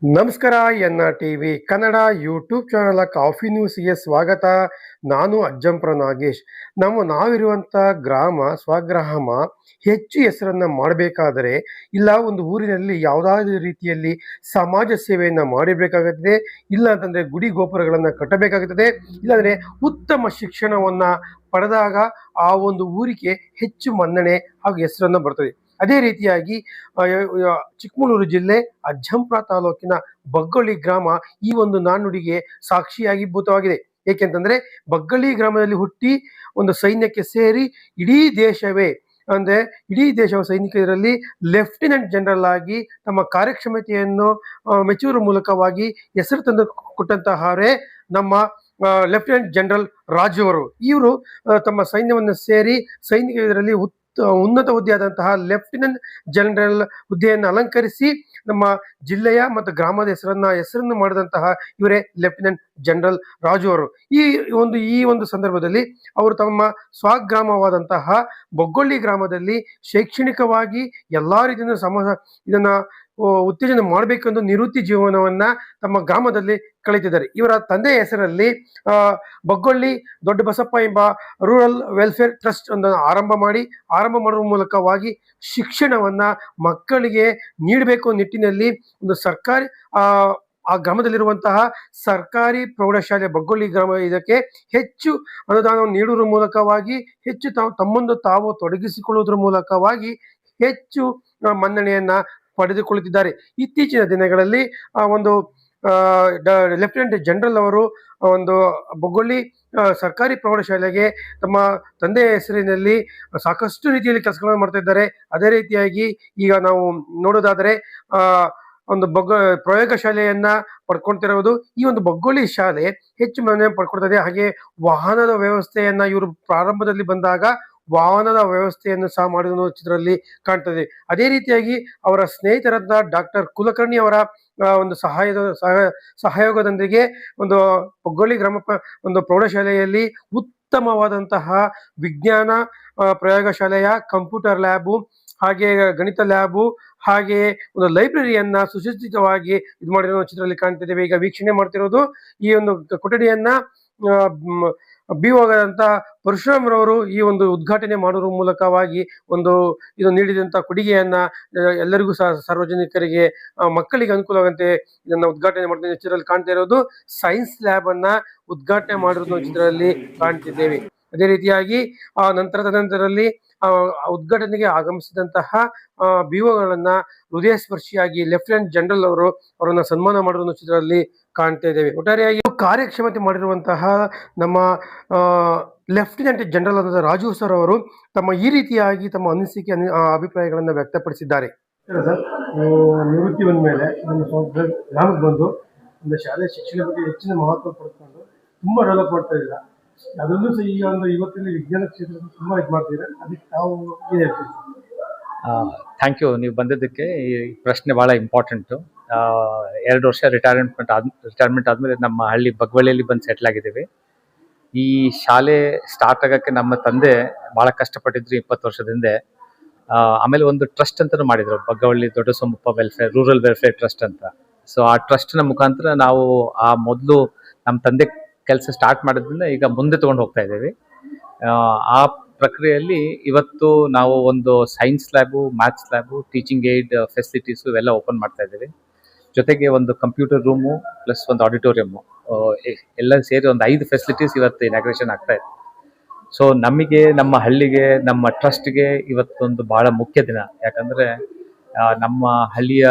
ನಮಸ್ಕಾರ ಎನ್ನ TV Kannada YouTube channel coffee ನ್ಯೂಸ್ಗೆ ಸ್ವಾಗತ. ನಾನು ಅಜ್ಜಂಪುರ ನಾಗೇಶ್. ನಾವಿರುವಂಥ ಗ್ರಾಮ ಸ್ವಗ್ರಾಮ ಹೆಚ್ಚು ಹೆಸರನ್ನು ಮಾಡಬೇಕಾದರೆ ಇಲ್ಲ ಒಂದು ಊರಿನಲ್ಲಿ ಯಾವುದಾದ್ರೂ ರೀತಿಯಲ್ಲಿ ಸಮಾಜ ಸೇವೆಯನ್ನು ಮಾಡಬೇಕಾಗುತ್ತದೆ, ಇಲ್ಲ ಅಂತಂದರೆ ಗುಡಿ ಗೋಪುರಗಳನ್ನು ಕಟ್ಟಬೇಕಾಗುತ್ತದೆ, ಇಲ್ಲಾಂದರೆ ಉತ್ತಮ ಶಿಕ್ಷಣವನ್ನು ಪಡೆದಾಗ ಆ ಒಂದು ಊರಿಗೆ ಹೆಚ್ಚು ಮನ್ನಣೆ ಹಾಗೂ ಹೆಸರನ್ನು ಬರ್ತದೆ. ಅದೇ ರೀತಿಯಾಗಿ ಚಿಕ್ಕಮಗಳೂರು ಜಿಲ್ಲೆ ಅಜ್ಜಂಪುರ ತಾಲೂಕಿನ ಬಗ್ಗೊಳ್ಳಿ ಗ್ರಾಮ ಈ ಒಂದು ನಾಣ್ಣುಡಿಗೆ ಸಾಕ್ಷಿಯಾಗಿ ಭೂತವಾಗಿದೆ. ಏಕೆಂತಂದ್ರೆ ಬಗ್ಗೊಳ್ಳಿ ಗ್ರಾಮದಲ್ಲಿ ಹುಟ್ಟಿ ಒಂದು ಸೈನ್ಯಕ್ಕೆ ಸೇರಿ ಇಡೀ ದೇಶವೇ ಅಂದ್ರೆ ಇಡೀ ದೇಶವ ಸೈನಿಕರಲ್ಲಿ ಲೆಫ್ಟಿನೆಂಟ್ ಜನರಲ್ ಆಗಿ ತಮ್ಮ ಕಾರ್ಯಕ್ಷಮತೆಯನ್ನು ಮೆಚ್ಚುವ ಮೂಲಕವಾಗಿ ಹೆಸರು ತಂದು ಕೊಟ್ಟಂತಹವರೇ ನಮ್ಮ ಲೆಫ್ಟಿನೆಂಟ್ ಜನರಲ್ ರಾಜು ಅವರು. ಇವರು ತಮ್ಮ ಸೈನ್ಯವನ್ನು ಸೇರಿ ಸೈನಿಕ ಇದರಲ್ಲಿ ಉನ್ನತ ಹುದ್ದೆಯಾದಂತಹ ಲೆಫ್ಟಿನೆಂಟ್ ಜನರಲ್ ಹುದ್ದೆಯನ್ನು ಅಲಂಕರಿಸಿ ನಮ್ಮ ಜಿಲ್ಲೆಯ ಮತ್ತು ಗ್ರಾಮದ ಹೆಸರನ್ನು ಮಾಡಿದಂತಹ ಇವರೇ ಲೆಫ್ಟಿನೆಂಟ್ ಜನರಲ್ ರಾಜು ಅವರು. ಈ ಒಂದು ಸಂದರ್ಭದಲ್ಲಿ ಅವರು ತಮ್ಮ ಸ್ವಗ್ರಾಮವಾದಂತಹ ಬಗ್ಗೊಳ್ಳಿ ಗ್ರಾಮದಲ್ಲಿ ಶೈಕ್ಷಣಿಕವಾಗಿ ಎಲ್ಲಾ ರೀತಿಯಿಂದ ಇದನ್ನ ಉತ್ತೇಜನ ಮಾಡಬೇಕೆಂದು ನಿವೃತ್ತಿ ಜೀವನವನ್ನ ತಮ್ಮ ಗ್ರಾಮದಲ್ಲಿ ಕಳೀತಿದ್ದಾರೆ. ಇವರ ತಂದೆಯ ಹೆಸರಲ್ಲಿ ಬಗ್ಗೊಳ್ಳಿ ದೊಡ್ಡ ಬಸಪ್ಪ ಎಂಬ ರೂರಲ್ ವೆಲ್ಫೇರ್ ಟ್ರಸ್ಟ್ ಅನ್ನು ಆರಂಭ ಮಾಡುವ ಮೂಲಕವಾಗಿ ಶಿಕ್ಷಣವನ್ನ ಮಕ್ಕಳಿಗೆ ನೀಡಬೇಕು ನಿಟ್ಟಿನಲ್ಲಿ ಒಂದು ಸರ್ಕಾರಿ ಆ ಗ್ರಾಮದಲ್ಲಿರುವಂತಹ ಸರ್ಕಾರಿ ಪ್ರೌಢಶಾಲೆ ಬಗ್ಗೊಳ್ಳಿ ಗ್ರಾಮ ಇದಕ್ಕೆ ಹೆಚ್ಚು ಅನುದಾನವನ್ನು ನೀಡುವ ಮೂಲಕವಾಗಿ ಹೆಚ್ಚು ತಮ್ಮನ್ನು ತಾವು ತೊಡಗಿಸಿಕೊಳ್ಳುವುದರ ಮೂಲಕವಾಗಿ ಹೆಚ್ಚು ಮನ್ನಣೆಯನ್ನ ಪಡೆದುಕೊಳ್ಳುತ್ತಿದ್ದಾರೆ. ಇತ್ತೀಚಿನ ದಿನಗಳಲ್ಲಿ ಒಂದು ಲೆಫ್ಟಿನೆಂಟ್ ಜನರಲ್ ಅವರು ಒಂದು ಬಗ್ಗೊಳ್ಳಿ ಸರ್ಕಾರಿ ಪ್ರೌಢಶಾಲೆಗೆ ತಮ್ಮ ತಂದೆಯ ಹೆಸರಿನಲ್ಲಿ ಸಾಕಷ್ಟು ರೀತಿಯಲ್ಲಿ ಕೆಲಸಗಳನ್ನು ಮಾಡ್ತಾ ಇದ್ದಾರೆ. ಅದೇ ರೀತಿಯಾಗಿ ಈಗ ನಾವು ನೋಡೋದಾದರೆ ಒಂದು ಪ್ರಯೋಗಶಾಲೆಯನ್ನ ಪಡ್ಕೊಳ್ತಿರೋದು. ಈ ಒಂದು ಬಗ್ಗೊಳ್ಳಿ ಶಾಲೆ ಹೆಚ್ಚು ಮನೆ ಪಡ್ಕೊಳ್ತದೆ. ಹಾಗೆ ವಾಹನದ ವ್ಯವಸ್ಥೆಯನ್ನ ಇವರು ಪ್ರಾರಂಭದಲ್ಲಿ ಬಂದಾಗ ವಾಹನದ ವ್ಯವಸ್ಥೆಯನ್ನು ಸಹ ಮಾಡಿದ ಚಿತ್ರದಲ್ಲಿ ಕಾಣ್ತದೆ. ಅದೇ ರೀತಿಯಾಗಿ ಅವರ ಸ್ನೇಹಿತರಾದ ಡಾಕ್ಟರ್ ಕುಲಕರ್ಣಿ ಅವರ ಒಂದು ಸಹಯೋಗದೊಂದಿಗೆ ಒಂದು ಬಗ್ಗೊಳ್ಳಿ ಗ್ರಾಮ ಒಂದು ಪ್ರೌಢಶಾಲೆಯಲ್ಲಿ ಉತ್ತಮವಾದಂತಹ ವಿಜ್ಞಾನ ಪ್ರಯೋಗಶಾಲೆಯ ಕಂಪ್ಯೂಟರ್ ಲ್ಯಾಬು, ಹಾಗೆ ಗಣಿತ ಲ್ಯಾಬು, ಹಾಗೆ ಒಂದು ಲೈಬ್ರರಿಯನ್ನ ಸುಸಜ್ಜಿತವಾಗಿ ಇದು ಮಾಡಿರೋ ಚಿತ್ರದಲ್ಲಿ ಕಾಣ್ತಿದ್ದೇವೆ. ಈಗ ವೀಕ್ಷಣೆ ಮಾಡ್ತಿರೋದು ಈ ಒಂದು ಕೊಠಡಿಯನ್ನ ಬಿಒದಂತ ಪರಶುರಾಮರವರು ಈ ಒಂದು ಉದ್ಘಾಟನೆ ಮಾಡುವ ಮೂಲಕವಾಗಿ ಇದು ನೀಡಿದಂತ ಕೊಡುಗೆಯನ್ನ ಎಲ್ಲರಿಗೂ ಸಹ ಸಾರ್ವಜನಿಕರಿಗೆ ಮಕ್ಕಳಿಗೆ ಅನುಕೂಲವಾಗಂತೆ ಇದನ್ನ ಉದ್ಘಾಟನೆ ಮಾಡಿದ ಚಿತ್ರದಲ್ಲಿ ಕಾಣ್ತಾ ಇರೋದು ಸೈನ್ಸ್ ಲ್ಯಾಬ್ ಅನ್ನ ಉದ್ಘಾಟನೆ ಮಾಡಿರೋದು ಚಿತ್ರದಲ್ಲಿ ಕಾಣ್ತಿದ್ದೇವೆ. ಅದೇ ರೀತಿಯಾಗಿ ತದನಂತರದಲ್ಲಿ ಉದ್ಘಾಟನೆಗೆ ಆಗಮಿಸಿದಂತಹ ಬಿಒಗಳನ್ನ ಹೃದಯ ಸ್ಪರ್ಶಿಯಾಗಿ ಲೆಫ್ಟಿನೆಂಟ್ ಜನರಲ್ ಅವರನ್ನ ಸನ್ಮಾನ ಮಾಡುವ ಚಿತ್ರದಲ್ಲಿ ಕಾಣ್ತಾ ಇದ್ದೇವೆ. ಒಟ್ಟಾರೆಯಾಗಿ ಕಾರ್ಯಕ್ಷಮತೆ ಮಾಡಿರುವಂತಹ ನಮ್ಮ ಲೆಫ್ಟಿನೆಂಟ್ ಜನರಲ್ ಆದ ರಾಜು ಸರ್ ಅವರು ಈ ರೀತಿಯಾಗಿ ತಮ್ಮ ಅನಿಸಿಕೆ ಅಭಿಪ್ರಾಯಗಳನ್ನು ವ್ಯಕ್ತಪಡಿಸಿದ್ದಾರೆ. ನಿವೃತ್ತಿ ಬಂದ ಮೇಲೆ ನಮ್ಮ ಗ್ರಾಮಕ್ಕೆ ಬಂದು ಒಂದು ಶಾಲೆ ಶಿಕ್ಷಣ ಬಗ್ಗೆ ಹೆಚ್ಚಿನ ಮಹತ್ವ ಪಡ್ಕೊಂಡು ತುಂಬಾ ಡೆವಲಪ್ ಮಾಡ್ತಾ ಇದ್ದೀರಾ. ಅದರಲ್ಲೂ ಸಹ ಈಗ ಇವತ್ತಿನ ವಿಜ್ಞಾನ ಕ್ಷೇತ್ರದಲ್ಲಿ ತುಂಬಾ ಇದು ಮಾಡ್ತಿದ್ದಾರೆ. ಅದಕ್ಕೆ ತಾವು ಏನು ಹೇಳ್ತೀವಿ? Thank you. ನೀವು ಬಂದಿದ್ದಕ್ಕೆ ಈ ಪ್ರಶ್ನೆ ಭಾಳ ಇಂಪಾರ್ಟೆಂಟು. 2 ವರ್ಷ ರಿಟೈರ್ಮೆಂಟ್ ಆದಮೇಲೆ ನಮ್ಮ ಹಳ್ಳಿ ಬಗ್ವಳ್ಳಿಯಲ್ಲಿ ಬಂದು ಸೆಟ್ಲ್ ಆಗಿದ್ದೀವಿ. ಈ ಶಾಲೆ ಸ್ಟಾರ್ಟ್ ಆಗೋಕ್ಕೆ ನಮ್ಮ ತಂದೆ ಭಾಳ ಕಷ್ಟಪಟ್ಟಿದ್ರು 20 ವರ್ಷದ ಹಿಂದೆ. ಆಮೇಲೆ ಒಂದು ಟ್ರಸ್ಟ್ ಅಂತಲೂ ಮಾಡಿದರು, ಬಗ್ಗವಳ್ಳಿ ದೊಡ್ಡ ಸೊಮ್ಮಪ್ಪ ರೂರಲ್ ವೆಲ್ಫೇರ್ ಟ್ರಸ್ಟ್ ಅಂತ. ಸೊ ಆ ಟ್ರಸ್ಟ್ನ ಮುಖಾಂತರ ನಾವು ಮೊದಲು ನಮ್ಮ ತಂದೆ ಕೆಲಸ ಸ್ಟಾರ್ಟ್ ಮಾಡೋದ್ರಿಂದ ಈಗ ಮುಂದೆ ತೊಗೊಂಡು ಹೋಗ್ತಾ ಇದ್ದೀವಿ. ಆ ಪ್ರಕ್ರಿಯೆಯಲ್ಲಿ ಇವತ್ತು ನಾವು ಒಂದು science lab, maths lab, teaching aid facilities ಇವೆಲ್ಲ ಓಪನ್ ಮಾಡ್ತಾ ಇದ್ದೀವಿ. ಜೊತೆಗೆ ಒಂದು ಕಂಪ್ಯೂಟರ್ ರೂಮು ಪ್ಲಸ್ ಒಂದು ಆಡಿಟೋರಿಯಮ್ಮು ಎಲ್ಲ ಸೇರಿ ಒಂದು 5 ಫೆಸಿಲಿಟೀಸ್ ಇವತ್ತು ಇನಾಗ್ರೇಷನ್ ಆಗ್ತಾ ಇದೆ. ಸೊ ನಮಗೆ, ನಮ್ಮ ಹಳ್ಳಿಗೆ, ನಮ್ಮ ಟ್ರಸ್ಟ್ಗೆ ಇವತ್ತೊಂದು ಭಾಳ ಮುಖ್ಯ ದಿನ. ಯಾಕಂದರೆ ನಮ್ಮ ಹಳ್ಳಿಯ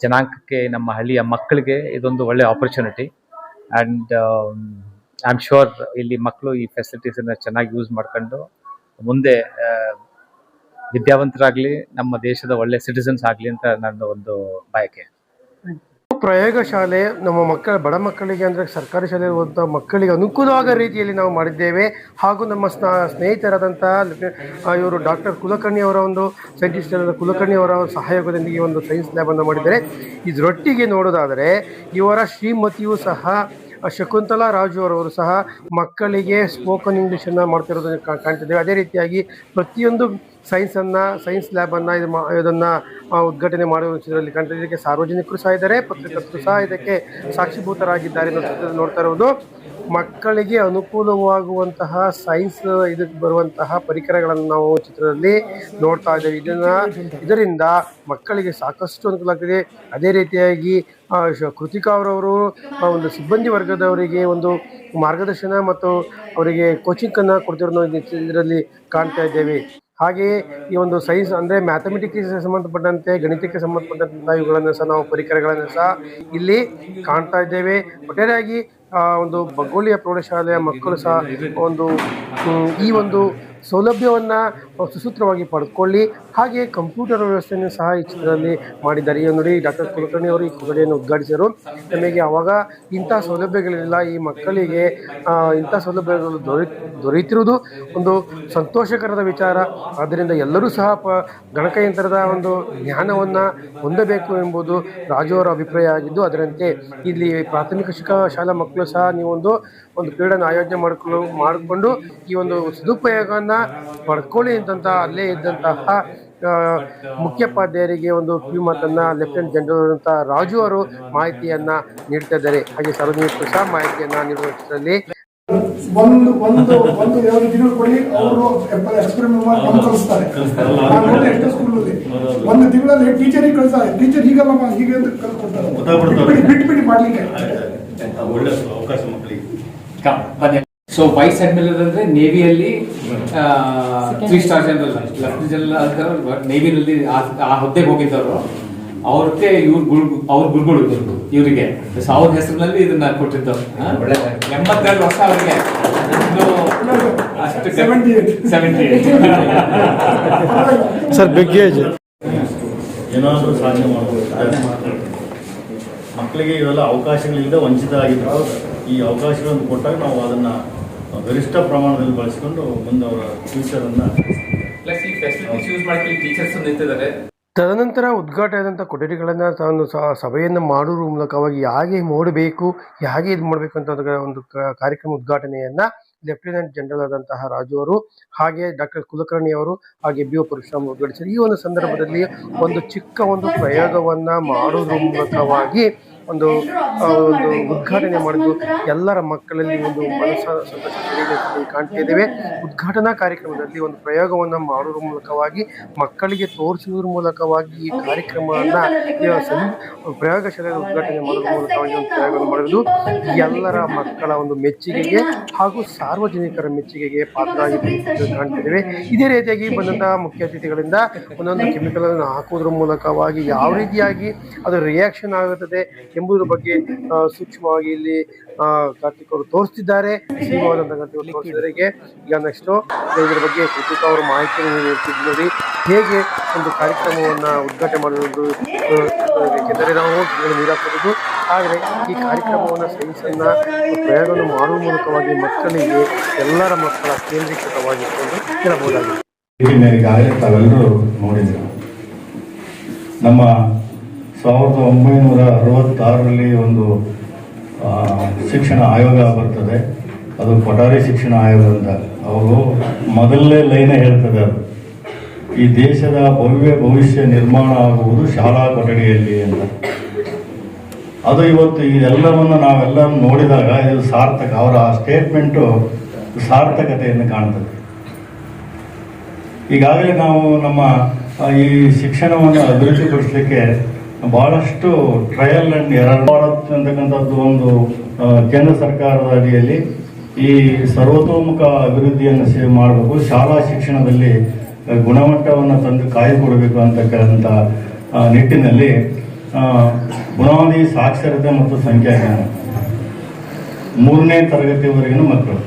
ಜನಾಂಗಕ್ಕೆ, ನಮ್ಮ ಹಳ್ಳಿಯ ಮಕ್ಕಳಿಗೆ ಇದೊಂದು ಒಳ್ಳೆ opportunity. And I am sure ಇಲ್ಲಿ ಮಕ್ಕಳು ಈ ಫೆಸಿಲಿಟೀಸನ್ನು ಚೆನ್ನಾಗಿ ಯೂಸ್ ಮಾಡ್ಕೊಂಡು ಮುಂದೆ ವಿದ್ಯಾವಂತರಾಗಲಿ, ನಮ್ಮ ದೇಶದ ಒಳ್ಳೆ ಸಿಟಿಸನ್ಸ್ ಆಗಲಿ ಅಂತ ನನ್ನ ಒಂದು ಬಯಕೆ. ಪ್ರಯೋಗಶಾಲೆ ನಮ್ಮ ಬಡ ಮಕ್ಕಳಿಗೆ ಅಂದರೆ ಸರ್ಕಾರಿ ಶಾಲೆ ಇರುವಂಥ ಮಕ್ಕಳಿಗೆ ಅನುಕೂಲವಾದ ರೀತಿಯಲ್ಲಿ ನಾವು ಮಾಡಿದ್ದೇವೆ. ಹಾಗೂ ನಮ್ಮ ಸ್ನೇಹಿತರಾದಂಥ ಇವರು ಡಾಕ್ಟರ್ ಕುಲಕರ್ಣಿ ಅವರ ಒಂದು ಸೈಂಟಿಸ್ಟ್ ಕುಲಕರ್ಣಿ ಅವರ ಸಹಯೋಗದೊಂದಿಗೆ ಒಂದು ಸೈನ್ಸ್ ಲ್ಯಾಬನ್ನು ಮಾಡಿದ್ದಾರೆ. ಇದರೊಟ್ಟಿಗೆ ನೋಡೋದಾದರೆ ಇವರ ಶ್ರೀಮತಿಯೂ ಸಹ ಶಕುಂತಲಾ ರಾಜು ಅವರವರು ಸಹ ಮಕ್ಕಳಿಗೆ ಸ್ಪೋಕನ್ ಇಂಗ್ಲೀಷನ್ನು ಮಾಡ್ತಿರೋದನ್ನು ಕಾಣ್ತಿದ್ದೇವೆ. ಅದೇ ರೀತಿಯಾಗಿ ಪ್ರತಿಯೊಂದು ಸೈನ್ಸ್ ಲ್ಯಾಬನ್ನು ಇದನ್ನು ಉದ್ಘಾಟನೆ ಮಾಡುವ ವಿಷಯದಲ್ಲಿ ಕಾಣ್ತಿದೆ. ಇದಕ್ಕೆ ಸಾರ್ವಜನಿಕರು ಸಹ ಇದ್ದಾರೆ, ಪತ್ರಕರ್ತರು ಸಹ ಇದಕ್ಕೆ ಸಾಕ್ಷಿಭೂತರಾಗಿದ್ದಾರೆ ನೋಡ್ತಾ ಇರೋದು. ಮಕ್ಕಳಿಗೆ ಅನುಕೂಲವಾಗುವಂತಹ ಸೈನ್ಸ್ ಇದಕ್ಕೆ ಬರುವಂತಹ ಪರಿಕರಗಳನ್ನು ನಾವು ಚಿತ್ರದಲ್ಲಿ ನೋಡ್ತಾ ಇದ್ದೇವೆ. ಇದರಿಂದ ಮಕ್ಕಳಿಗೆ ಸಾಕಷ್ಟು ಅನುಕೂಲ ಆಗ್ತಿದೆ. ಅದೇ ರೀತಿಯಾಗಿ ಕೃತಿಕಾ ಅವರವರು ಒಂದು ಸಿಬ್ಬಂದಿ ವರ್ಗದವರಿಗೆ ಒಂದು ಮಾರ್ಗದರ್ಶನ ಮತ್ತು ಅವರಿಗೆ ಕೋಚಿಂಗನ್ನು ಕೊಡ್ತಿರೋದು ಇದರಲ್ಲಿ ಕಾಣ್ತಾ ಇದ್ದೇವೆ. ಹಾಗೆಯೇ ಈ ಒಂದು ಸೈನ್ಸ್ ಅಂದರೆ ಮ್ಯಾಥಮೆಟಿಕ್ಸ್ಗೆ ಸಂಬಂಧಪಟ್ಟಂತೆ, ಗಣಿತಕ್ಕೆ ಸಂಬಂಧಪಟ್ಟಂತಹ ಇವುಗಳನ್ನು ಸಹ ನಾವು ಪರಿಕರಗಳನ್ನು ಸಹ ಇಲ್ಲಿ ಕಾಣ್ತಾ ಇದ್ದೇವೆ. ಒಟ್ಟಾರೆಯಾಗಿ ಒಂದು ಬಗ್ಗೋಳಿಯ ಪ್ರೌಢಶಾಲೆಯ ಮಕ್ಕಳು ಸಹ ಈ ಒಂದು ಸೌಲಭ್ಯವನ್ನು ಸುಸೂತ್ರವಾಗಿ ಪಡೆದುಕೊಳ್ಳಿ. ಹಾಗೆಯೇ ಕಂಪ್ಯೂಟರ್ ವ್ಯವಸ್ಥೆಯನ್ನು ಸಹ ಈ ಚಿತ್ರದಲ್ಲಿ ಮಾಡಿದ್ದಾರೆ. ಈಗ ನೋಡಿ, ಡಾಕ್ಟರ್ ಕುಲಕರ್ಣಿ ಅವರು ಈ ಕೊಠಡಿಯನ್ನು ಉದ್ಘಾಟಿಸಿದರು. ನಮಗೆ ಆವಾಗ ಇಂಥ ಸೌಲಭ್ಯಗಳಿಲ್ಲ, ಈ ಮಕ್ಕಳಿಗೆ ಇಂಥ ಸೌಲಭ್ಯಗಳು ದೊರೆಯುತ್ತಿರುವುದು ಒಂದು ಸಂತೋಷಕರದ ವಿಚಾರ. ಆದ್ದರಿಂದ ಎಲ್ಲರೂ ಸಹ ಗಣಕಯಂತ್ರದ ಒಂದು ಜ್ಞಾನವನ್ನು ಹೊಂದಬೇಕು ಎಂಬುದು ರಾಜು ಅವರ ಅಭಿಪ್ರಾಯ ಆಗಿದ್ದು, ಅದರಂತೆ ಇಲ್ಲಿ ಪ್ರಾಥಮಿಕ ಶಾಲಾ ಮಕ್ಕಳು ಸಹ ನೀವು ಒಂದು ಕ್ರೀಡೆಯನ್ನು ಆಯೋಜನೆ ಮಾಡಿಕೊಂಡು ಈ ಒಂದು ಸದುಪಯೋಗವನ್ನು ಪಡ್ಕೊಳ್ಳಿ ಅಂತ ಅಲ್ಲೇ ಇದ್ದಂತಹ ಮುಖ್ಯೋಪಾಧ್ಯಾಯರಿಗೆ ಒಂದು ಕಿವಿಮಾತನ್ನು ಲೆಫ್ಟಿನೆಂಟ್ ಜನರಲ್ ಅಂತ ರಾಜು ಅವರು ಮಾಹಿತಿಯನ್ನು ನೀಡ್ತಾ ಇದ್ದಾರೆ. ಹಾಗೆ ಸಾರ್ವಜನಿಕರು ಸಹ ಮಾಹಿತಿಯನ್ನು ನೀಡುವುದರಲ್ಲಿ ಒಂದು ಎರಡು ದಿನ ಕೊಡಿ, ಅವರು ಎಕ್ಸ್ಪೆರಿಮೆಂಟ್ ಮಾಡಿ ಕಲಿಸ್ತಾರೆ. ಎಷ್ಟು ಸ್ಕೂಲಲ್ಲಿ ಒಂದು ತಿಂಗಳಲ್ಲಿ ಟೀಚರಿಗೆ ಕಳಿಸ್ತಾರೆ. ಟೀಚರ್ ಹೀಗಲ್ಲಮ್ಮ ಹೀಗೆ ಅಂತ ಕಲ್ಕೊಡ್ತಾರೆ, ಬಿಟ್ಬಿಟ್ಟು ಮಾಡ್ಲಿಕ್ಕೆ ಒಳ್ಳೆ ಅವಕಾಶ ಮಕ್ಕಳಿಗೆ. ಸೊ ವೈಸ್ ಅಡ್ಮಿರಲ್ ಅಂದ್ರೆ ನೇವಿಯಲ್ಲಿ 3 ಸ್ಟಾರ್ ಜನರಲ್, ಲೆಫ್ಟಿನೆಂಟ್ ಜನರಲ್ ಅಂತ ನೇವಿನಲ್ಲಿ ಆ ಹುದ್ದೆಗೆ ಹೋಗಿದ್ದವರು. ಅವ್ರಿಗೆ ಅವ್ರ ಗುರುಗಳು ಇವರಿಗೆ ಅವ್ರ ಹೆಸರಿನಲ್ಲಿ ಇದನ್ನ ಕೊಟ್ಟಿದ್ದು. 82 ವರ್ಷ ಅವರಿಗೆ. ಅಷ್ಟು 78 ಸರ್ ಬಿಗ್ ಏಜ್. ಏನಾದರೂ ಸಾಧನೆ ಮಾಡಬಹುದು. ಮಕ್ಕಳಿಗೆ ಇವೆಲ್ಲ ಅವಕಾಶಗಳಿಂದ ವಂಚಿತ ಆಗಿದ್ರು. ಈ ಅವಕಾಶಗಳನ್ನು ಕೊಟ್ಟಾಗ ನಾವು ಅದನ್ನು ಗರಿಷ್ಠ ಪ್ರಮಾಣದಲ್ಲಿ ಬಳಸಿಕೊಂಡು ಮುಂದೆ ಅವರ ಫ್ಯೂಚರನ್ನು ಪ್ಲಸ್ ಈ ಫೆಸಿಲಿಟೀಸ್ ಯೂಸ್ ಮಾಡಿ ಟೀಚರ್ಸ್ ನಿಂತಿದ್ದಾರೆ. ತದನಂತರ ಉದ್ಘಾಟನೆಯಾದಂಥ ಕೊಠಡಿಗಳನ್ನು ತಾನು ಸಭೆಯನ್ನು ಮಾಡುವ ಮೂಲಕವಾಗಿ ಹೇಗೆ ಮಾಡಬೇಕು, ಹೇಗೆ ಇದು ಮಾಡಬೇಕು ಅಂತ ಒಂದು ಕಾರ್ಯಕ್ರಮ ಉದ್ಘಾಟನೆಯನ್ನು ಲೆಫ್ಟಿನೆಂಟ್ ಜನರಲ್ ಆದಂತಹ ರಾಜು ಅವರು ಹಾಗೆ ಡಾಕ್ಟರ್ ಕುಲಕರ್ಣಿ ಅವರು ಹಾಗೆ BO ಪರಶುರಾಮ್ ಉದ್ಘಾಟಿಸಿದರು. ಈ ಒಂದು ಸಂದರ್ಭದಲ್ಲಿ ಒಂದು ಚಿಕ್ಕ ಪ್ರಯೋಗವನ್ನು ಮಾಡುವುದರ ಮೂಲಕವಾಗಿ ಒಂದು ಉದ್ಘಾಟನೆ ಮಾಡಿದ್ದು ಎಲ್ಲರ ಮಕ್ಕಳಲ್ಲಿ ಒಂದು ಸಂತೋಷ ಕಾಣ್ತಾ ಇದ್ದೇವೆ. ಉದ್ಘಾಟನಾ ಕಾರ್ಯಕ್ರಮದಲ್ಲಿ ಒಂದು ಪ್ರಯೋಗವನ್ನು ಮಾಡುವುದರ ಮೂಲಕವಾಗಿ ಮಕ್ಕಳಿಗೆ ತೋರಿಸುವುದರ ಮೂಲಕವಾಗಿ ಈ ಕಾರ್ಯಕ್ರಮವನ್ನು ಪ್ರಯೋಗಶಾಲೆಯ ಉದ್ಘಾಟನೆ ಮಾಡುವುದರ ಮೂಲಕವಾಗಿ ಒಂದು ಪ್ರಯೋಗವನ್ನು ಮಾಡುವುದು ಎಲ್ಲರ ಮಕ್ಕಳ ಒಂದು ಮೆಚ್ಚುಗೆಗೆ ಹಾಗೂ ಸಾರ್ವಜನಿಕರ ಮೆಚ್ಚುಗೆಗೆ ಪಾತ್ರರಾಗಿ ಕಾಣ್ತಿದ್ದೇವೆ. ಇದೇ ರೀತಿಯಾಗಿ ಬಂದಂತಹ ಮುಖ್ಯ ಅತಿಥಿಗಳಿಂದ ಒಂದೊಂದು ಕೆಮಿಕಲ್ ಅನ್ನು ಹಾಕುವುದರ ಮೂಲಕವಾಗಿ ಯಾವ ರೀತಿಯಾಗಿ ಅದು ರಿಯಾಕ್ಷನ್ ಆಗುತ್ತದೆ ಎಂಬುದರ ಬಗ್ಗೆ ಸೂಕ್ಷ್ಮವಾಗಿ ಇಲ್ಲಿ ಕಾರ್ತಿಕ್ ಅವರು ತೋರಿಸ್ತಿದ್ದಾರೆ. ಈಗ ನೆಕ್ಸ್ಟ್ ಇದರ ಬಗ್ಗೆ ಕೃತಿಕಾ ಅವರು ಮಾಹಿತಿಯನ್ನು ನೀಡ್ತಿದ್ದು ನೋಡಿ ಹೇಗೆ ಒಂದು ಕಾರ್ಯಕ್ರಮವನ್ನು ಉದ್ಘಾಟನೆ ಮಾಡುವುದು. ಏಕೆಂದರೆ ನಾವು ನೀರು ಹಾಕುವುದು, ಆದರೆ ಈ ಕಾರ್ಯಕ್ರಮವನ್ನು ಸೈನ್ಸನ್ನು ಪ್ರಯೋಗವನ್ನು ಮಾಡುವ ಮೂಲಕವಾಗಿ ಮಕ್ಕಳಿಗೆ ಎಲ್ಲರ ಮಕ್ಕಳ ಕೇಂದ್ರೀಕೃತವಾಗಿರುವುದು ಹೇಳಬಹುದಾಗಿದೆ. ತಾವೆಲ್ಲರೂ ನೋಡಿದ್ರು, ನಮ್ಮ 1966ರಲ್ಲಿ ಒಂದು ಶಿಕ್ಷಣ ಆಯೋಗ ಬರ್ತದೆ. ಅದು ಕೊಠಾರಿ ಶಿಕ್ಷಣ ಆಯೋಗ ಅಂತ. ಅವರು ಮೊದಲನೇ ಲೈನೇ ಹೇಳ್ತದೆ, ಅದು ಈ ದೇಶದ ಭವಿಷ್ಯ ನಿರ್ಮಾಣ ಆಗುವುದು ಶಾಲಾ ಕೊಠಡಿಯಲ್ಲಿ ಅಂತ. ಅದು ಇವತ್ತು ಇದೆಲ್ಲವನ್ನು ನಾವೆಲ್ಲ ನೋಡಿದಾಗ ಇದು ಸಾರ್ಥಕ, ಅವರ ಸ್ಟೇಟ್ಮೆಂಟು ಸಾರ್ಥಕತೆಯನ್ನು ಕಾಣ್ತದೆ. ಈಗಾಗಲೇ ನಾವು ನಮ್ಮ ಈ ಶಿಕ್ಷಣವನ್ನು ಅಭಿವೃದ್ಧಿಪಡಿಸಲಿಕ್ಕೆ ಬಹಳಷ್ಟು ಟ್ರಯಲ್ ಆ್ಯಂಡ್ ಎರರ್ ಭಾರತ್ ಅಂತಕ್ಕಂಥದ್ದು ಒಂದು ಕೇಂದ್ರ ಸರ್ಕಾರದ ಅಡಿಯಲ್ಲಿ ಈ ಸರ್ವತೋಮುಖ ಅಭಿವೃದ್ಧಿಯನ್ನು ಮಾಡಬೇಕು, ಶಾಲಾ ಶಿಕ್ಷಣದಲ್ಲಿ ಗುಣಮಟ್ಟವನ್ನು ತಂದು ಕಾಯ್ದುಕೊಡಬೇಕು ಅಂತಕ್ಕಂಥ ನಿಟ್ಟಿನಲ್ಲಿ ಬುನಾದಿ ಸಾಕ್ಷರತೆ ಮತ್ತು ಸಂಖ್ಯಾಜ್ಞಾನ 3ನೇ ತರಗತಿವರೆಗಿನ ಮಕ್ಕಳು,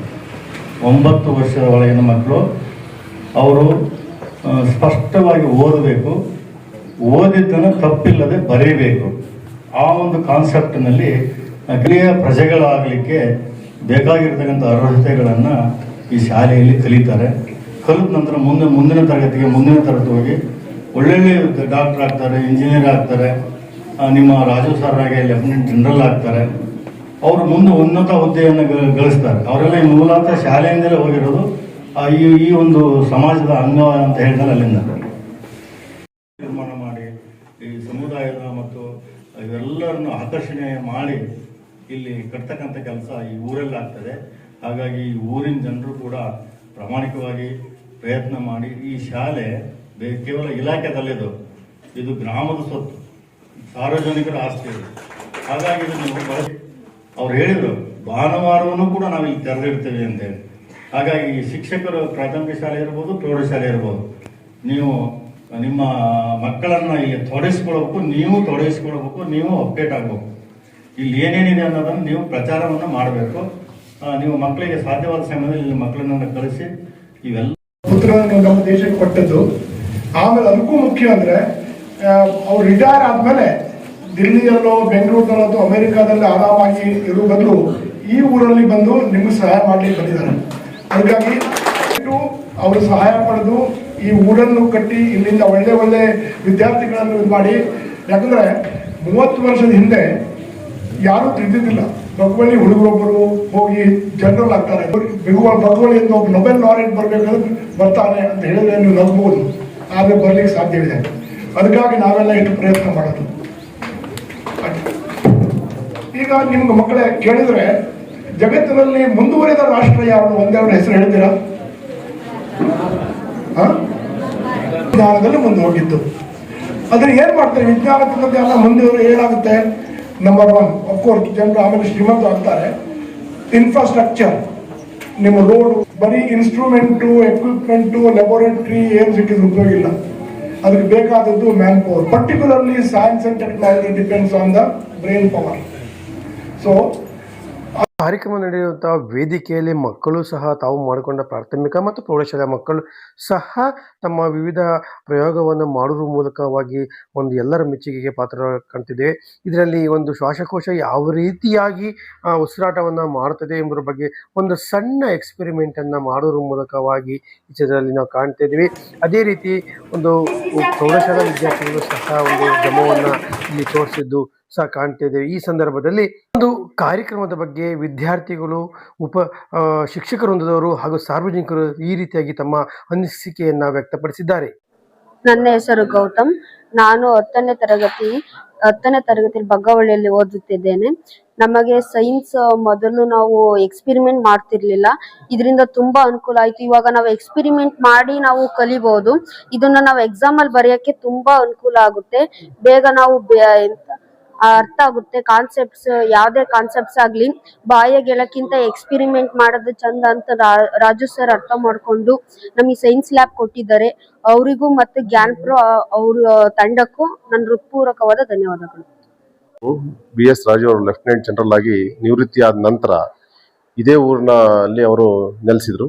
9 ವರ್ಷದ ಒಳಗಿನ ಮಕ್ಕಳು ಅವರು ಸ್ಪಷ್ಟವಾಗಿ ಓದಬೇಕು, ಓದಿದ್ದನ್ನು ತಪ್ಪಿಲ್ಲದೆ ಬರೀಬೇಕು. ಆ ಒಂದು ಕಾನ್ಸೆಪ್ಟ್ನಲ್ಲಿ ಕಲಿಯ ಪ್ರಜೆಗಳಾಗಲಿಕ್ಕೆ ಬೇಕಾಗಿರ್ತಕ್ಕಂಥ ಅರ್ಹತೆಗಳನ್ನು ಈ ಶಾಲೆಯಲ್ಲಿ ಕಲಿತಾರೆ. ಕಲಿತ ನಂತರ ಮುಂದಿನ ತರಗತಿಗೆ ಹೋಗಿ ಒಳ್ಳೊಳ್ಳೆ ಡಾಕ್ಟರ್ ಆಗ್ತಾರೆ, ಇಂಜಿನಿಯರ್ ಆಗ್ತಾರೆ, ನಿಮ್ಮ ರಾಜು ಸರ್ ಆಗಿ ಲೆಫ್ಟಿನೆಂಟ್ ಜನರಲ್ ಆಗ್ತಾರೆ. ಅವರು ಮುಂದೆ ಉನ್ನತ ಹುದ್ದೆಯನ್ನು ಗಳಿಸ್ತಾರೆ. ಅವರೆಲ್ಲ ಈ ಮೂಲತಃ ಶಾಲೆಯಿಂದಲೇ ಹೋಗಿರೋದು. ಈ ಒಂದು ಸಮಾಜದ ಅಂಗ ಅಂತ ಹೇಳಿದ್ರೆ ಅಲ್ಲಿಂದ ನಿರ್ಮಾಣ ಮಾಡಿ ಈ ಸಮುದಾಯದ ಮತ್ತು ಇವೆಲ್ಲರನ್ನು ಆಕರ್ಷಣೆ ಮಾಡಿ ಇಲ್ಲಿ ಕಟ್ತಕ್ಕಂಥ ಕೆಲಸ ಈ ಊರಲ್ಲಿ ಆಗ್ತದೆ. ಹಾಗಾಗಿ ಈ ಊರಿನ ಜನರು ಕೂಡ ಪ್ರಾಮಾಣಿಕವಾಗಿ ಪ್ರಯತ್ನ ಮಾಡಿ ಈ ಶಾಲೆ ಕೇವಲ ಇಲಾಖೆದಲ್ಲಿದ್ದು ಇದು ಗ್ರಾಮದ ಸ್ವತ್ತು, ಸಾರ್ವಜನಿಕರ ಆಸ್ತಿ ಇದು. ಹಾಗಾಗಿ ಇದನ್ನು ಅವ್ರು ಹೇಳಿದರು ಭಾನುವಾರವೂ ಕೂಡ ನಾವು ಇಲ್ಲಿ ತೆರೆದಿಡ್ತೇವೆ ಅಂತೇಳಿ. ಹಾಗಾಗಿ ಶಿಕ್ಷಕರು ಪ್ರಾಥಮಿಕ ಶಾಲೆ ಇರ್ಬೋದು, ಪ್ರೌಢಶಾಲೆ ಇರ್ಬೋದು, ನೀವು ನಿಮ್ಮ ಮಕ್ಕಳನ್ನು ಇಲ್ಲಿ ತೊಡಗಿಸ್ಕೊಳ್ಬೇಕು, ನೀವು ಅಪ್ಡೇಟ್ ಆಗಬೇಕು. ಇಲ್ಲಿ ಏನೇನಿದೆ ಅನ್ನೋದನ್ನು ನೀವು ಪ್ರಚಾರವನ್ನು ಮಾಡಬೇಕು. ನೀವು ಮಕ್ಕಳಿಗೆ ಸಾಧ್ಯವಾದ ಸಮಯದಲ್ಲಿ ಇಲ್ಲಿ ಮಕ್ಕಳನ್ನ ಕಳಿಸಿ ಇವೆಲ್ಲ ಪುತ್ರನನ್ನು ನಮ್ಮ ದೇಶಕ್ಕೆ ಕೊಟ್ಟದ್ದು. ಆಮೇಲೆ ಅದಕ್ಕೂ ಮುಖ್ಯ ಅಂದರೆ ಅವ್ರು ರಿಟೈರ್ ಆದಮೇಲೆ ದಿಲ್ಲಿಯಲ್ಲೋ ಬೆಂಗಳೂರಿನಲ್ಲೋ ಅಥವಾ ಅಮೆರಿಕಾದಲ್ಲಿ ಆರಾಮಾಗಿ ಇರೋ ಬದಲು ಈ ಊರಲ್ಲಿ ಬಂದು ನಿಮಗೆ ಸಹಾಯ ಮಾಡಲಿಕ್ಕೆ ಬಂದಿದ್ದಾರೆ. ಹಾಗಾಗಿ ಅವರು ಸಹಾಯ ಪಡೆದು ಈ ಊರನ್ನು ಕಟ್ಟಿ ಇಲ್ಲಿಂದ ಒಳ್ಳೆ ವಿದ್ಯಾರ್ಥಿಗಳನ್ನು ಇದು ಮಾಡಿ. ಯಾಕಂದರೆ 30 ವರ್ಷದ ಹಿಂದೆ ಯಾರೂ ತಿಳಿದಿದ್ದಿಲ್ಲ. ಬಗ್ವಳ್ಳಿ ಹುಡುಗರೊಬ್ಬರು ಹೋಗಿ ಜನರಲ್ ಆಗ್ತಾರೆ, ಬಗ್ವಳ್ಳಿಯಿಂದ ಒಬ್ಬ ನೊಬೆಲ್ ಲಾರೆಟ್ ಬರಬೇಕಾದ್ರೆ ಬರ್ತಾನೆ ಅಂತ ಹೇಳಿದ್ರೆ ನೀವು ನಂಬೋದು, ಆದರೆ ಬರ್ಲಿಕ್ಕೆ ಸಾಧ್ಯವಿದೆ. ಅದಕ್ಕಾಗಿ ನಾವೆಲ್ಲ ಎಷ್ಟು ಪ್ರಯತ್ನ ಮಾಡೋದು. ಈಗ ನಿಮ್ಗೆ ಮಕ್ಕಳೇ ಕೇಳಿದ್ರೆ ಜಗತ್ತಿನಲ್ಲಿ ಮುಂದುವರಿದ ರಾಷ್ಟ್ರ ಯಾವುದು ಒಂದೆರಡು ಹೆಸರು ಹೇಳ್ತೀರಾ? ವಿಜ್ಞಾನದಲ್ಲಿ ಮುಂದೆ ಹೋಗಿದ್ದು. ಅದನ್ನ ಏನ್ ಮಾಡ್ತಾರೆ? ವಿಜ್ಞಾನದಲ್ಲಿ ಎಲ್ಲ ಮುಂದುವರೆ ಏನಾಗುತ್ತೆ? ನಂಬರ್ 1 ಅಫ್ಕೋರ್ಸ್ ಜನರು ಆಮೇಲೆ ಶ್ರೀಮಂತ ಆಗ್ತಾರೆ. ಇನ್ಫ್ರಾಸ್ಟ್ರಕ್ಚರ್, ನಿಮ್ಮ ರೋಡ್, ಬರೀ ಇನ್ಸ್ಟ್ರೂಮೆಂಟು, ಎಕ್ವಿಪ್ಮೆಂಟು, ಲ್ಯಾಬೋರೇಟರಿ ಏನು ಸಿಕ್ಕಿದ್ರು ಉಪಯೋಗ ಇಲ್ಲ. ಅದಕ್ಕೆ ಬೇಕಾದದ್ದು man power. Particularly science and technology depends on the brain power. So ಕಾರ್ಯಕ್ರಮ ನಡೆಯುವಂತಹ ವೇದಿಕೆಯಲ್ಲಿ ಮಕ್ಕಳು ಸಹ ತಾವು ಮಾಡಿಕೊಂಡ ಪ್ರಾಥಮಿಕ ಮತ್ತು ಪ್ರೌಢಶಾಲೆಯ ಮಕ್ಕಳು ಸಹ ತಮ್ಮ ವಿವಿಧ ಪ್ರಯೋಗವನ್ನು ಮಾಡುವ ಮೂಲಕವಾಗಿ ಒಂದು ಎಲ್ಲರ ಮೆಚ್ಚುಗೆಗೆ ಪಾತ್ರ ಕಾಣ್ತಿದೆ. ಇದರಲ್ಲಿ ಒಂದು ಶ್ವಾಸಕೋಶ ಯಾವ ರೀತಿಯಾಗಿ ಉಸಿರಾಟವನ್ನು ಮಾಡುತ್ತದೆ ಎಂಬುದರ ಬಗ್ಗೆ ಒಂದು ಸಣ್ಣ ಎಕ್ಸ್ಪೆರಿಮೆಂಟನ್ನು ಮಾಡುವ ಮೂಲಕವಾಗಿ ಈ ಚಿತ್ರದಲ್ಲಿ ನಾವು ಕಾಣ್ತಾ ಇದ್ದೀವಿ. ಅದೇ ರೀತಿ ಒಂದು ಪ್ರೌಢಶಾಲಾ ವಿದ್ಯಾರ್ಥಿಗಳು ಸಹ ಒಂದು ಡೆಮೋವನ್ನು ಇಲ್ಲಿ ತೋರಿಸಿದ್ದು ಸಹ ಕಾಣ್ತಾ ಇದ್ದೇವೆ. ಈ ಸಂದರ್ಭದಲ್ಲಿ ಒಂದು ಕಾರ್ಯಕ್ರಮದ ಬಗ್ಗೆ ವಿದ್ಯಾರ್ಥಿಗಳು, ಶಿಕ್ಷಕ ವೃಂದದವರು ಹಾಗೂ ಸಾರ್ವಜನಿಕರು ಈ ರೀತಿಯಾಗಿ ತಮ್ಮ ಅನಿಸಿಕೆಯನ್ನ ವ್ಯಕ್ತಪಡಿಸಿದ್ದಾರೆ. ನನ್ನ ಹೆಸರು ಗೌತಮ್. ನಾನು 10ನೇ ತರಗತಿಯಲ್ಲಿ ಬಗ್ಗವಳ್ಳಿಯಲ್ಲಿ ಓದುತ್ತಿದ್ದೇನೆ. ನಮಗೆ ಸೈನ್ಸ್ ಮೊದಲು ನಾವು ಎಕ್ಸ್ಪೆರಿಮೆಂಟ್ ಮಾಡ್ತಿರ್ಲಿಲ್ಲ. ಇದರಿಂದ ತುಂಬಾ ಅನುಕೂಲ ಆಯ್ತು. ಇವಾಗ ನಾವು ಎಕ್ಸ್ಪೆರಿಮೆಂಟ್ ಮಾಡಿ ನಾವು ಕಲಿಬಹುದು. ಇದನ್ನ ನಾವು ಎಕ್ಸಾಮ್ ಅಲ್ಲಿ ಬರೆಯಕ್ಕೆ ತುಂಬಾ ಅನುಕೂಲ ಆಗುತ್ತೆ. ಬೇಗ ನಾವು ಅರ್ಥ ಆಗುತ್ತೆ. ಕಾನ್ಸೆಪ್ಟ್ಸ್, ಯಾವ್ದೇ ಕಾನ್ಸೆಪ್ಟ್ಸ್ ಆಗ್ಲಿ ಬಾಯಿಗೆ ಹೇಳಕ್ಕಿಂತ ಎಕ್ಸ್ಪೆರಿಮೆಂಟ್ ಮಾಡೋದು ಚಂದ ಅಂತ ರಾಜು ಸರ್ ಅರ್ಥ ಮಾಡ್ಕೊಂಡು ನಮಗೆ ಸೈನ್ಸ್ ಲ್ಯಾಬ್ ಕೊಟ್ಟಿದ್ದಾರೆ. ಅವರಿಗೂ ಮತ್ತೆ ಜ್ಞಾನಪ್ರೋ ಅವ್ರ ತಂಡಕ್ಕೂ ನನ್ನ ಹೃತ್ಪೂರ್ವಕವಾದ ಧನ್ಯವಾದಗಳು. BS ರಾಜು ಅವರು ಲೆಫ್ಟಿನೆಂಟ್ ಜನರಲ್ ಆಗಿ ನಿವೃತ್ತಿಯಾದ ನಂತರ ಇದೇ ಊರಿನಲ್ಲಿ ಅವರು ನೆಲೆಸಿದ್ರು.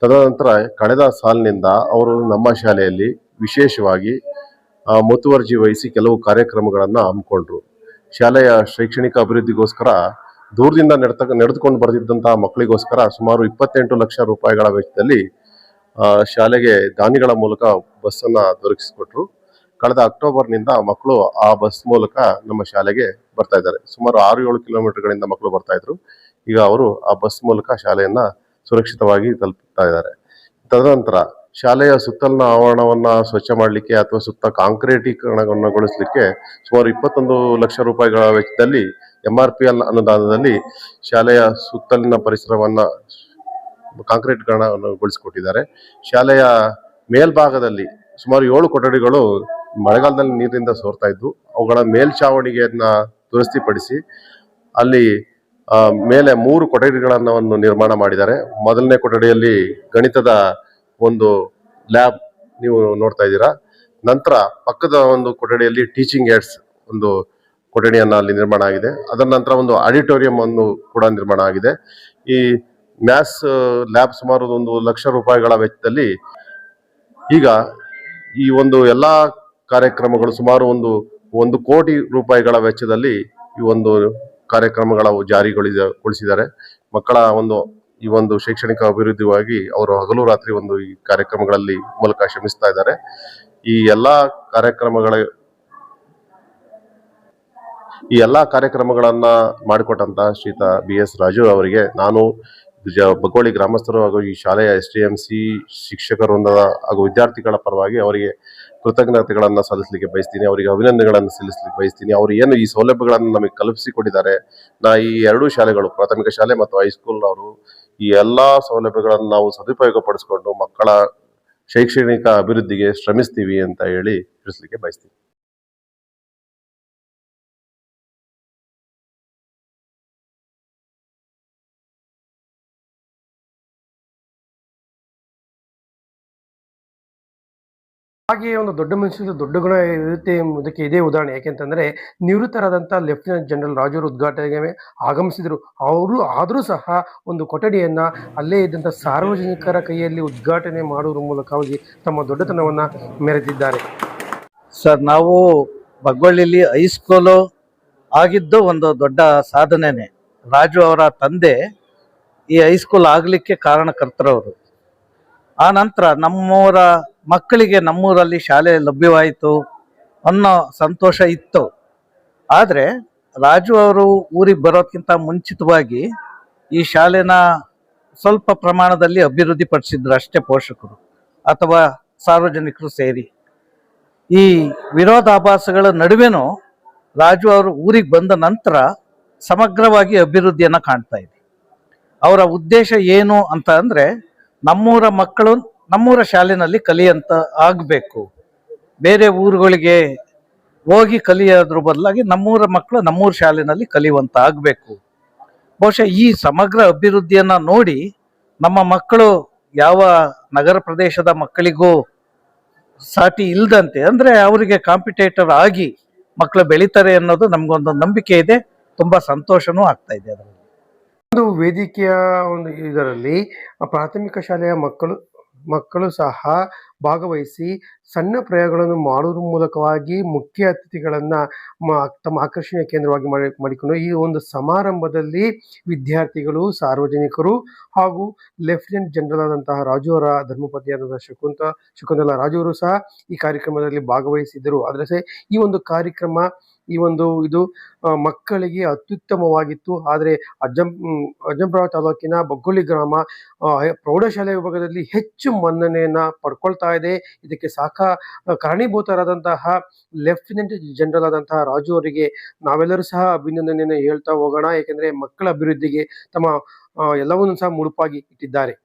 ತದನಂತರ ಕಳೆದ ಸಾಲಿನಿಂದ ಅವರು ನಮ್ಮ ಶಾಲೆಯಲ್ಲಿ ವಿಶೇಷವಾಗಿ ಮುತುವರ್ಜಿ ವಹಿಸಿ ಕೆಲವು ಕಾರ್ಯಕ್ರಮಗಳನ್ನು ಹಮ್ಮಿಕೊಂಡ್ರು. ಶಾಲೆಯ ಶೈಕ್ಷಣಿಕ ಅಭಿವೃದ್ಧಿಗೋಸ್ಕರ ದೂರದಿಂದ ನಡೆದುಕೊಂಡು ಬರೆದಿದ್ದಂತಹ ಮಕ್ಕಳಿಗೋಸ್ಕರ ಸುಮಾರು 28 ಲಕ್ಷ ರೂಪಾಯಿಗಳ ವೆಚ್ಚದಲ್ಲಿ ಶಾಲೆಗೆ ದಾನಿಗಳ ಮೂಲಕ ಬಸ್ಸನ್ನು ದೊರಕಿಸಿಕೊಟ್ರು. ಕಳೆದ ಅಕ್ಟೋಬರ್ನಿಂದ ಮಕ್ಕಳು ಆ ಬಸ್ ಮೂಲಕ ನಮ್ಮ ಶಾಲೆಗೆ ಬರ್ತಾ ಇದ್ದಾರೆ. ಸುಮಾರು 6-7 ಕಿಲೋಮೀಟರ್ಗಳಿಂದ ಮಕ್ಕಳು ಬರ್ತಾ ಇದ್ರು. ಈಗ ಅವರು ಆ ಬಸ್ ಮೂಲಕ ಶಾಲೆಯನ್ನ ಸುರಕ್ಷಿತವಾಗಿ ತಲುಪ್ತಾ ಇದ್ದಾರೆ. ತದನಂತರ ಶಾಲೆಯ ಸುತ್ತಲಿನ ಆವರಣವನ್ನ ಸ್ವಚ್ಛ ಮಾಡಲಿಕ್ಕೆ ಅಥವಾ ಸುತ್ತ ಕಾಂಕ್ರೀಟೀಕರಣಗೊಳಿಸಲಿಕ್ಕೆ ಸುಮಾರು 21 ಲಕ್ಷ ರೂಪಾಯಿಗಳ ವೆಚ್ಚದಲ್ಲಿ MRPL ಅನುದಾನದಲ್ಲಿ ಶಾಲೆಯ ಸುತ್ತಲಿನ ಪರಿಸರವನ್ನ ಕಾಂಕ್ರೀಟೀಕರಣಗೊಳಿಸಿಕೊಟ್ಟಿದ್ದಾರೆ. ಶಾಲೆಯ ಮೇಲ್ಭಾಗದಲ್ಲಿ ಸುಮಾರು 7 ಕೊಠಡಿಗಳು ಮಳೆಗಾಲದಲ್ಲಿ ನೀರಿನಿಂದ ಸೋರ್ತಾ ಇದ್ವು. ಅವುಗಳ ಮೇಲ್ಛಾವಣಿಗೆಯನ್ನ ದುರಸ್ತಿಪಡಿಸಿ ಅಲ್ಲಿ ಮೇಲೆ 3 ಕೊಠಡಿಗಳನ್ನು ನಿರ್ಮಾಣ ಮಾಡಿದ್ದಾರೆ. ಮೊದಲನೇ ಕೊಠಡಿಯಲ್ಲಿ ಗಣಿತದ ಒಂದು ಲ್ಯಾಬ್ ನೀವು ನೋಡ್ತಾ ಇದ್ದೀರಾ. ನಂತರ ಪಕ್ಕದ ಒಂದು ಕೊಠಡಿಯಲ್ಲಿ ಟೀಚಿಂಗ್ ಏಡ್ಸ್ ಒಂದು ಕೊಠಡಿಯನ್ನ ಅಲ್ಲಿ ನಿರ್ಮಾಣ ಆಗಿದೆ. ಅದರ ನಂತರ ಒಂದು ಆಡಿಟೋರಿಯಂ ಅನ್ನು ಕೂಡ ನಿರ್ಮಾಣ ಆಗಿದೆ. ಈ ಮ್ಯಾಥ್ಸ್ ಲ್ಯಾಬ್ ಸುಮಾರು 1 ಲಕ್ಷ ರೂಪಾಯಿಗಳ ವೆಚ್ಚದಲ್ಲಿ ಈಗ ಈ ಒಂದು ಎಲ್ಲಾ ಕಾರ್ಯಕ್ರಮಗಳು ಸುಮಾರು 1 ಕೋಟಿ ರೂಪಾಯಿಗಳ ವೆಚ್ಚದಲ್ಲಿ ಈ ಒಂದು ಕಾರ್ಯಕ್ರಮಗಳ ಜಾರಿಗೊಳಿಸಿದ್ದಾರೆ. ಮಕ್ಕಳ ಈ ಒಂದು ಶೈಕ್ಷಣಿಕ ಅಭಿವೃದ್ಧಿಗಾಗಿ ಅವರು ಹಗಲು ರಾತ್ರಿ ಈ ಕಾರ್ಯಕ್ರಮಗಳಲ್ಲಿ ಮೂಲಕ ಶ್ರಮಿಸ್ತಾ ಇದ್ದಾರೆ. ಈ ಎಲ್ಲಾ ಕಾರ್ಯಕ್ರಮಗಳ ಈ ಎಲ್ಲ ಕಾರ್ಯಕ್ರಮಗಳನ್ನ ಮಾಡಿಕೊಟ್ಟಂತ ಶ್ರೀಯುತ BS ರಾಜು ಅವರಿಗೆ ನಾನು ಬಗ್ಗೋಳಿ ಗ್ರಾಮಸ್ಥರು ಹಾಗೂ ಈ ಶಾಲೆಯ STMC ಶಿಕ್ಷಕ ವೃಂದದ ಹಾಗೂ ವಿದ್ಯಾರ್ಥಿಗಳ ಪರವಾಗಿ ಅವರಿಗೆ ಕೃತಜ್ಞತೆಗಳನ್ನ ಸಲ್ಲಿಸಲಿಕ್ಕೆ ಬಯಸ್ತೀನಿ, ಅವರಿಗೆ ಅಭಿನಂದನೆಗಳನ್ನು ಸಲ್ಲಿಸಲಿಕ್ಕೆ ಬಯಸ್ತೀನಿ. ಅವರು ಏನು ಈ ಸೌಲಭ್ಯಗಳನ್ನು ನಮಗೆ ಕಲ್ಪಿಸಿಕೊಟ್ಟಿದ್ದಾರೆ, ಈ ಎರಡೂ ಶಾಲೆಗಳು, ಪ್ರಾಥಮಿಕ ಶಾಲೆ ಮತ್ತು ಹೈಸ್ಕೂಲ್ನವರು, ಈ ಎಲ್ಲಾ ಸೌಲಭ್ಯಗಳನ್ನು ನಾವು ಸದುಪಯೋಗ ಪಡಿಸಿಕೊಂಡು ಮಕ್ಕಳ ಶೈಕ್ಷಣಿಕ ಅಭಿವೃದ್ಧಿಗೆ ಶ್ರಮಿಸ್ತೀವಿ ಅಂತ ಹೇಳಿ ತಿಳಿಸ್ಲಿಕ್ಕೆ ಬಯಸ್ತೀನಿ. ಹಾಗೆಯೇ ಒಂದು ದೊಡ್ಡ ಮನುಷ್ಯದ ದೊಡ್ಡ ಗುಣ ಇರುತ್ತೆ ಎಂಬುದಕ್ಕೆ ಇದೇ ಉದಾಹರಣೆ. ಯಾಕೆಂತಂದ್ರೆ ನಿವೃತ್ತರಾದಂಥ ಲೆಫ್ಟಿನೆಂಟ್ ಜನರಲ್ ರಾಜರು ಉದ್ಘಾಟನೆಗೆ ಆಗಮಿಸಿದರು. ಅವರು ಆದರೂ ಸಹ ಒಂದು ಕೊಠಡಿಯನ್ನ ಅಲ್ಲೇ ಇದ್ದಂಥ ಸಾರ್ವಜನಿಕರ ಕೈಯಲ್ಲಿ ಉದ್ಘಾಟನೆ ಮಾಡುವುದರ ಮೂಲಕವಾಗಿ ತಮ್ಮ ದೊಡ್ಡತನವನ್ನ ಮೆರೆದಿದ್ದಾರೆ. ಸರ್, ನಾವು ಬಗ್ಗೊಳ್ಳಿಲಿ ಹೈಸ್ಕೂಲು ಆಗಿದ್ದು ಒಂದು ದೊಡ್ಡ ಸಾಧನೆನೇ. ರಾಜು ಅವರ ತಂದೆ ಈ ಹೈಸ್ಕೂಲ್ ಆಗಲಿಕ್ಕೆ ಕಾರಣಕರ್ತರವರು. ಆ ನಂತರ ನಮ್ಮೂರ ಮಕ್ಕಳಿಗೆ ನಮ್ಮೂರಲ್ಲಿ ಶಾಲೆ ಲಭ್ಯವಾಯಿತು ಅನ್ನೋ ಸಂತೋಷ ಇತ್ತು. ಆದರೆ ರಾಜು ಅವರು ಊರಿಗೆ ಬರೋದಕ್ಕಿಂತ ಮುಂಚಿತವಾಗಿ ಈ ಶಾಲೆನ ಸ್ವಲ್ಪ ಪ್ರಮಾಣದಲ್ಲಿ ಅಭಿವೃದ್ಧಿ ಪಡಿಸಿದ್ರು ಅಷ್ಟೇ, ಪೋಷಕರು ಅಥವಾ ಸಾರ್ವಜನಿಕರು ಸೇರಿ. ಈ ವಿರೋಧಾಭಾಸಗಳ ನಡುವೆನೂ ರಾಜು ಅವರು ಊರಿಗೆ ಬಂದ ನಂತರ ಸಮಗ್ರವಾಗಿ ಅಭಿವೃದ್ಧಿಯನ್ನು ಕಾಣ್ತಾ ಇದೆ. ಅವರ ಉದ್ದೇಶ ಏನು ಅಂತ ಅಂದರೆ, ನಮ್ಮೂರ ಮಕ್ಕಳು ನಮ್ಮೂರ ಶಾಲೆಯಲ್ಲಿ ಕಲಿಯಂತ ಆಗಬೇಕು, ಬೇರೆ ಊರುಗಳಿಗೆ ಹೋಗಿ ಕಲಿಯೋದ್ರ ಬದಲಾಗಿ ನಮ್ಮೂರ ಮಕ್ಕಳು ನಮ್ಮೂರ ಶಾಲೆಯಲ್ಲಿ ಕಲಿಯುವಂತ ಆಗಬೇಕು. ಬಹುಶಃ ಈ ಸಮಗ್ರ ಅಭಿವೃದ್ಧಿಯನ್ನು ನೋಡಿ ನಮ್ಮ ಮಕ್ಕಳು ಯಾವ ನಗರ ಪ್ರದೇಶದ ಮಕ್ಕಳಿಗೂ ಸಾಟಿ ಇಲ್ಲದಂತೆ, ಅಂದರೆ ಅವರಿಗೆ ಕಾಂಪಿಟೇಟರ್ ಆಗಿ ಮಕ್ಕಳು ಬೆಳೀತಾರೆ ಅನ್ನೋದು ನಮಗೊಂದು ನಂಬಿಕೆ ಇದೆ. ತುಂಬ ಸಂತೋಷನೂ ಆಗ್ತಾ ಇದೆ. ಅದರಲ್ಲಿ ಒಂದು ವೇದಿಕೆಯ ಒಂದು ಇದರಲ್ಲಿ ಪ್ರಾಥಮಿಕ ಶಾಲೆಯ ಮಕ್ಕಳು ಸಹ ಭಾಗವಹಿಸಿ ಸಣ್ಣ ಪ್ರಯೋಗಗಳನ್ನು ಮಾಡುವುದರ ಮೂಲಕವಾಗಿ ಮುಖ್ಯ ಅತಿಥಿಗಳನ್ನ ತಮ್ಮ ಆಕರ್ಷಣೆಯ ಕೇಂದ್ರವಾಗಿ ಮಾಡಿಕೊಂಡು ಈ ಒಂದು ಸಮಾರಂಭದಲ್ಲಿ ವಿದ್ಯಾರ್ಥಿಗಳು, ಸಾರ್ವಜನಿಕರು ಹಾಗೂ ಲೆಫ್ಟಿನೆಂಟ್ ಜನರಲ್ ಆದಂತಹ ರಾಜು ಅವರ ಧರ್ಮಪತ್ನಿಯಾದಂತಹ ಶಕುಂತಲಾ ರಾಜು ಅವರು ಸಹ ಈ ಕಾರ್ಯಕ್ರಮದಲ್ಲಿ ಭಾಗವಹಿಸಿದ್ದರು. ಆದರೆ ಈ ಒಂದು ಕಾರ್ಯಕ್ರಮ ಇದು ಮಕ್ಕಳಿಗೆ ಅತ್ಯುತ್ತಮವಾಗಿತ್ತು. ಆದರೆ ಅಜ್ಜಂಪುರ ತಾಲೂಕಿನ ಬಗ್ಗೊಳ್ಳಿ ಗ್ರಾಮ ಪ್ರೌಢಶಾಲೆ ವಿಭಾಗದಲ್ಲಿ ಹೆಚ್ಚು ಮನ್ನಣೆಯನ್ನ ಪಡ್ಕೊಳ್ತಾ ಇದೆ. ಇದಕ್ಕೆ ಕಾರಣೀಭೂತರಾದಂತಹ ಲೆಫ್ಟಿನೆಂಟ್ ಜನರಲ್ ಆದಂತಹ ರಾಜು ಅವರಿಗೆ ನಾವೆಲ್ಲರೂ ಸಹ ಅಭಿನಂದನೆಯನ್ನು ಹೇಳ್ತಾ ಹೋಗೋಣ. ಯಾಕೆಂದ್ರೆ ಮಕ್ಕಳ ಅಭಿವೃದ್ಧಿಗೆ ತಮ್ಮ ಎಲ್ಲವನ್ನೂ ಸಹ ಮುಡುಪಾಗಿ ಇಟ್ಟಿದ್ದಾರೆ.